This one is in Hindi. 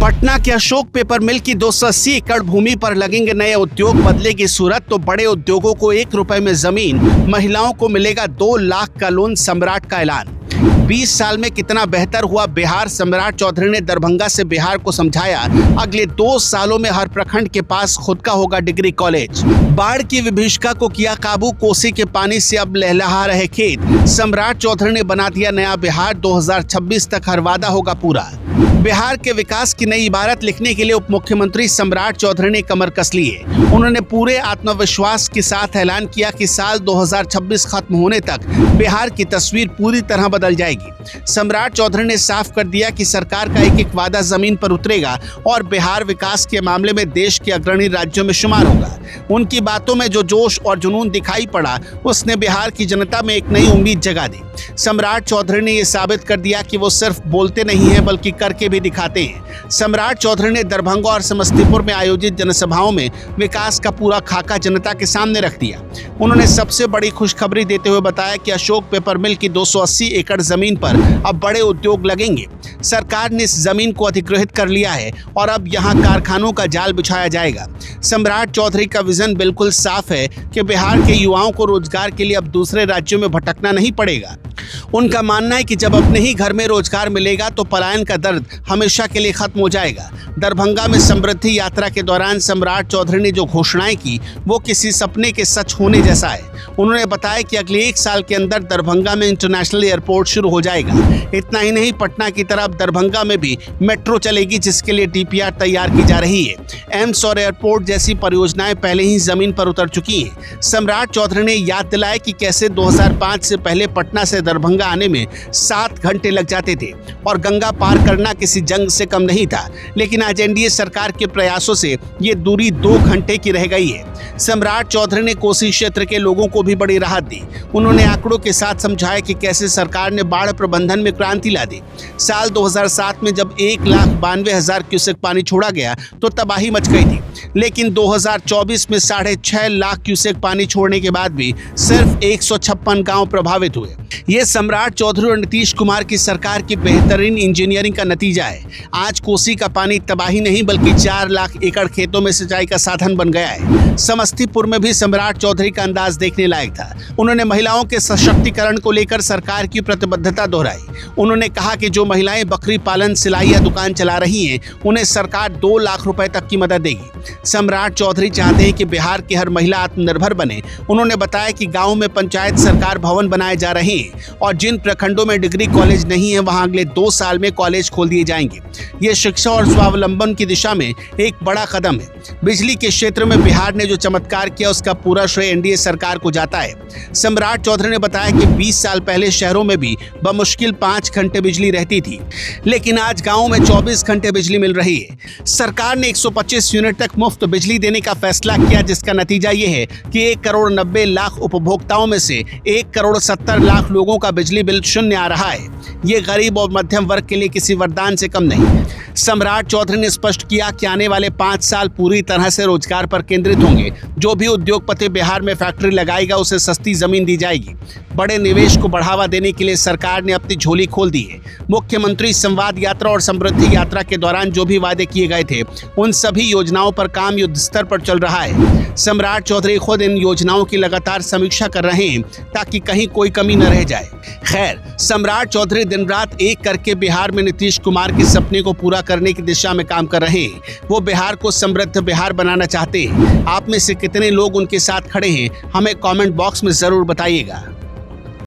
पटना के अशोक पेपर मिल की 280 एकड़ भूमि पर लगेंगे नए उद्योग, बदलेगी सूरत तो बड़े उद्योगों को 1 रुपए में जमीन, महिलाओं को मिलेगा 2 लाख का लोन, सम्राट का ऐलान। 20 साल में कितना बेहतर हुआ बिहार, सम्राट चौधरी ने दरभंगा से बिहार को समझाया अगले 2 सालों में हर प्रखंड के पास खुद का होगा डिग्री कॉलेज। बाढ़ की विभीषिका को किया काबू, कोसी के पानी से अब लहलहा रहे खेत। सम्राट चौधरी ने बना दिया नया बिहार, 2026 तक हर वादा होगा पूरा। बिहार के विकास की नई इबारत लिखने के लिए उप मुख्यमंत्री सम्राट चौधरी ने कमर कस ली है। उन्होंने पूरे आत्मविश्वास के साथ ऐलान किया कि साल 2026 खत्म होने तक बिहार की तस्वीर पूरी तरह बदल जाएगी। सम्राट चौधरी ने साफ कर दिया कि सरकार का एक एक वादा जमीन पर उतरेगा और बिहार विकास के मामले में देश के अग्रणी राज्यों में शुमार होगा। उनकी बातों में जो जोश और जुनून दिखाई पड़ा, उसने बिहार की जनता में एक नई उम्मीद जगा दी। सम्राट चौधरी ने यह साबित कर दिया कि वो सिर्फ बोलते नहीं हैं बल्कि करके भी दिखाते हैं। सम्राट चौधरी ने दरभंगा और समस्तीपुर में आयोजित जनसभाओं में विकास का पूरा खाका जनता के सामने रख दिया। उन्होंने सबसे बड़ी खुशखबरी देते हुए बताया कि अशोक पेपर मिल की 280 एकड़ जमीन पर अब बड़े उद्योग लगेंगे। सरकार ने इस जमीन को अधिग्रहित कर लिया है और अब यहां कारखानों का जाल बिछाया जाएगा। सम्राट चौधरी का विजन बिल्कुल साफ है कि बिहार के युवाओं को रोजगार के लिए अब दूसरे राज्यों में भटकना नहीं पड़ेगा। उनका मानना है कि जब अपने ही घर में रोजगार मिलेगा तो पलायन का दर्द हमेशा के लिए खत्म हो जाएगा। दरभंगा में समृद्धि यात्रा के दौरान सम्राट चौधरी ने जो घोषणाएं की, वो किसी सपने के सच होने जैसा है। उन्होंने बताया कि अगले 1 साल के अंदर दरभंगा में इंटरनेशनल एयरपोर्ट शुरू हो जाएगा। इतना ही नहीं, पटना की तरफ दरभंगा में भी मेट्रो चलेगी, जिसके लिए DPR तैयार की जा रही है। एम्स और एयरपोर्ट जैसी परियोजनाएं पहले ही जमीन पर उतर चुकी हैं। सम्राट चौधरी ने याद दिलाया कि कैसे 2005 से पहले पटना से दरभंगा आने में 7 घंटे लग जाते थे और गंगा पार करना किसी जंग से कम नहीं था, लेकिन आज NDA सरकार के प्रयासों से ये दूरी 2 घंटे की रह गई है। सम्राट चौधरी ने कोसी क्षेत्र के लोगों को भी बड़ी राहत दी। उन्होंने आंकड़ों के साथ समझाया कि कैसे सरकार ने बाढ़ प्रबंधन में क्रांति ला दी। साल 2007 में जब 1,92,000 क्यूसेक पानी छोड़ा गया तो तबाही मच गई थी, लेकिन 2024 में 6.5 लाख क्यूसेक पानी छोड़ने के बाद भी सिर्फ 156 गांव प्रभावित हुए। ये सम्राट चौधरी और नीतीश कुमार की सरकार की बेहतरीन इंजीनियरिंग का नतीजा है। आज कोसी का पानी तबाही नहीं बल्कि 4 लाख एकड़ खेतों में सिंचाई का साधन बन गया है। समस्तीपुर में भी सम्राट चौधरी का अंदाज देखने लायक था। उन्होंने महिलाओं के सशक्तिकरण को लेकर सरकार की प्रतिबद्धता दोहराई। उन्होंने कहा कि जो महिलाएं बकरी पालन, सिलाई या दुकान चला रही हैं, उन्हें सरकार 2 लाख रुपए तक की मदद देगी। सम्राट चौधरी चाहते हैं कि बिहार की हर महिला आत्मनिर्भर बने। उन्होंने बताया कि गाँव में पंचायत सरकार भवन बनाए जा रहे हैं और जिन प्रखंडों में डिग्री कॉलेज नहीं है, वहां अगले 2 साल में कॉलेज खोल दिए जाएंगे। ये शिक्षा और स्वावलंबन की दिशा में एक बड़ा कदम है। बिजली के क्षेत्र में बिहार ने जो चमत्कार किया, उसका पूरा श्रेय NDA सरकार को जाता है। सम्राट चौधरी ने बताया कि 20 साल पहले शहरों में भी बमुश्किल 5 घंटे बिजली रहती थी, लेकिन आज गाँव में 24 घंटे बिजली मिल रही है। सरकार ने 125 यूनिट तक मुफ्त बिजली देने का फैसला किया, जिसका नतीजा ये है कि 1,90,00,000 उपभोक्ताओं में से 1,70,00,000 लोगों का बिजली बिल शून्य आ रहा है। ये गरीब और मध्यम वर्ग के लिए किसी वरदान से कम नहीं। सम्राट चौधरी ने स्पष्ट किया कि आने वाले 5 साल पूरी तरह से रोजगार पर केंद्रित होंगे। जो भी उद्योगपति बिहार में फैक्ट्री लगाएगा, उसे सस्ती जमीन दी जाएगी। बड़े निवेश को बढ़ावा देने के लिए सरकार ने अपनी झोली खोल दी है। मुख्यमंत्री संवाद यात्रा और समृद्धि यात्रा के दौरान जो भी वादे किए गए थे, उन सभी योजनाओं पर काम युद्ध स्तर पर चल रहा है। सम्राट चौधरी खुद इन योजनाओं की लगातार समीक्षा कर रहे हैं ताकि कहीं कोई कमी न रह जाए। खैर, सम्राट चौधरी दिन रात एक करके बिहार में नीतीश कुमार के सपने को पूरा करने की दिशा में काम कर रहे हैं। वो बिहार को समृद्ध बिहार बनाना चाहते हैं। आप में से कितने लोग उनके साथ खड़े हैं, हमें कमेंट बॉक्स में जरूर बताइएगा।